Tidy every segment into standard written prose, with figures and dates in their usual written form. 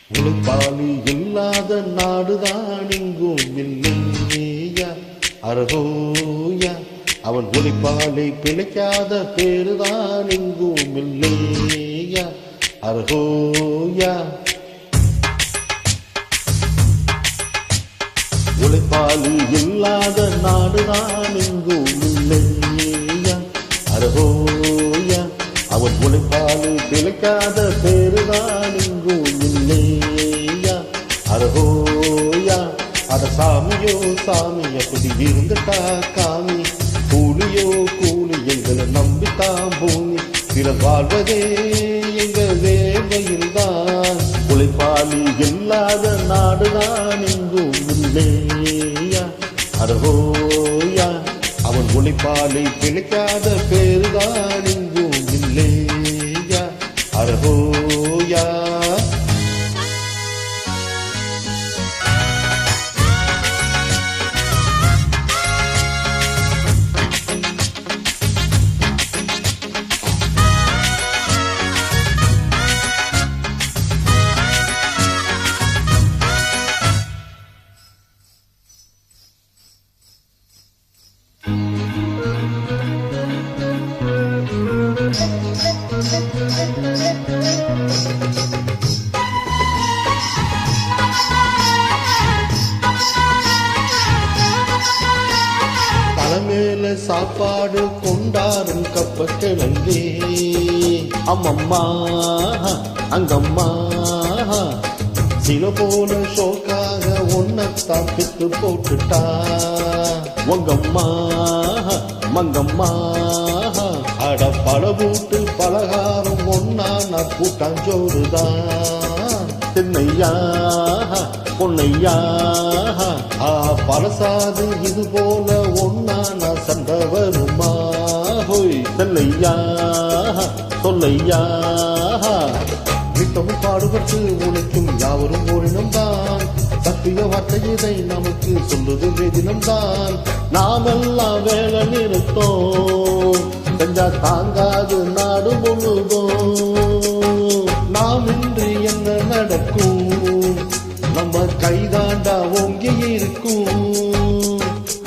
உழைப்பாளி இல்லாத நாடுதான் எங்கும் இல்லையா அரகோயா. அவன் உழைப்பாளி பிழைக்காத பேருதான் எங்கும் இல்லையா அரகோயா. உழைப்பாளி இல்லாத நாடுதான் எங்கும் இல்லையா அரகோயா. அவன் உழைப்பாளி பிழைக்காத பேருதான் எங்கும் இல்லையா அரகோயா. அட சாமியோ சாமி அப்படி இருந்துட்டா காமி, கூலியோ கூலி எங்களை நம்பித்தான் பூமி, பிறர் வாழ்வதே எங்கள் வேலையில் தான். உழைப்பாளி இல்லாத நாடுதான் எங்கும் இல்லையா அரகோயா. அவன் உழைப்பாளி பிழைக்காத பேருதான் எங்கும் இல்லையா அரகோயா. தலைமையில சாப்பாடு கொண்டாடும் கப்ப கிழங்கே அம்மம்மா அங்கம்மா. சில போல ஷோக்காக ஒன்னத்தான் பித்து போட்டுட்டா உங்கம்மா மங்கம்மா. அட பழபூட்டு பலகாரம் ஒன்னான கூட்டாஞ்சோறுதான் திண்ணையா பொன்னையா. பழசாது இது போல ஒன்னான சண்டை வருமா ஹோய் செல்லையா சொல்லையா. நித்தமும் பாடுபட்டு உழைக்கும் யாவரும் ஓரினம்தான், சத்திய வார்த்தை இதை நமக்கு சொல்லுது வேதினம்தான். நாமெல்லாம் வேலை நிறுத்தோம் செஞ்சா தாங்காது நாடு முழுதும். நாம் இன்றி என்ன நடக்கும், நம்ம கைதாண்டா ஓங்கி இருக்கும்.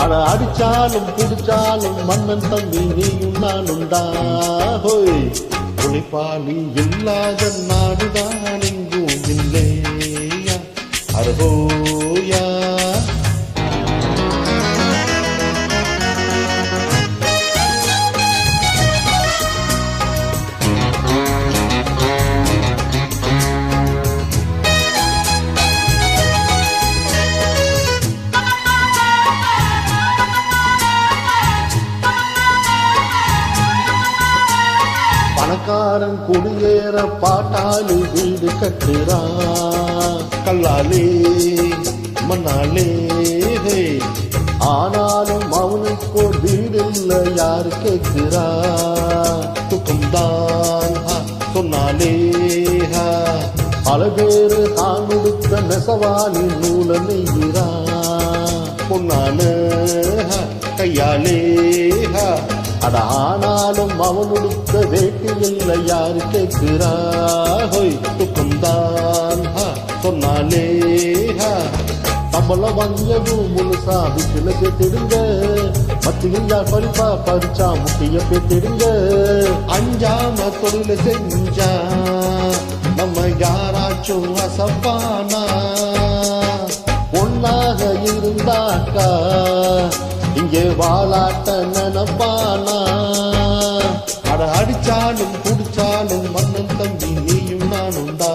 அட அடிச்சாலும் குடிச்சாலும் மன்னன் தம்பி நீயும் நானுண்டா ஹோய். உழைப்பாளி இல்லாத நாடுதான் எங்கும் இல்லையா அரகோயா. பணக்காரன் குடியேற பாட்டாளி வீடு கட்டுறான் கல்லாலே மண்ணாலே. ஆனாலும் அவனுக்கு வீடு இல்லை யாரு கேட்கிறா, துக்கம்தான் சொன்னாலே. பல பேரு தான் கொடுத்த நெசவாளி நூல நெய்கிறா பொன்னான கையாலே. அட ஆனாலும் அவனுடுத்த வேட்டி இல்லை யாரு கேட்கிறா ஹோய் துக்கம்தான் சொன்னாலே. சம்பளம் வாங்கியதும் முழுசா வீட்டுல பேத்திடுங்க, மத்தியில் யார் பறிப்பா பறிச்சா முக்கிய பேத்திடுங்க. அஞ்சாம தொழில செஞ்சா நம்ம யாராச்சும் அசப்பானா, ஒன்னாக இருந்தாக்கா இங்கே வாழாட்ட நினப்பானா. அட அடிச்சாலும் குடிச்சாலும் மன்னன் தம்பி நீயும் நானுண்டா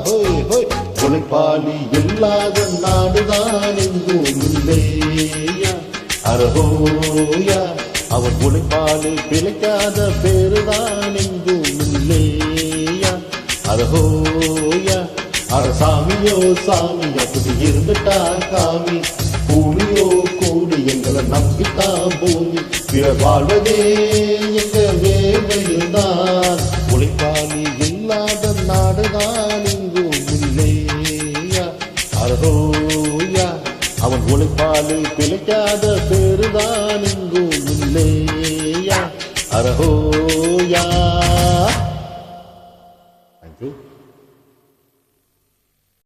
ஹோய் ஹோய். உழைப்பாளி இல்லாத நாடுதான் எங்கும் இல்லையா அரகோயா. அவன் உழைப்பாளி பிழைக்காத பேருதான் எங்கும் இல்லையா அரகோயா. அட சாமியோ சாமி அப்படி இருந்துட்டா காமி, கூலியோ கூலி எங்களை நம்பித்தான் பூமி, பிறர் வாழ்வதே எங்க வேலையில் தான். உழைப்பாளி இல்லாத நாடுதான் எங்கும் இல்லையா அரகோயா. அவன் உழைப்பாளி பிழைக்காத பேருதான் எங்கும் இல்லையா அரகோயா. Thank you.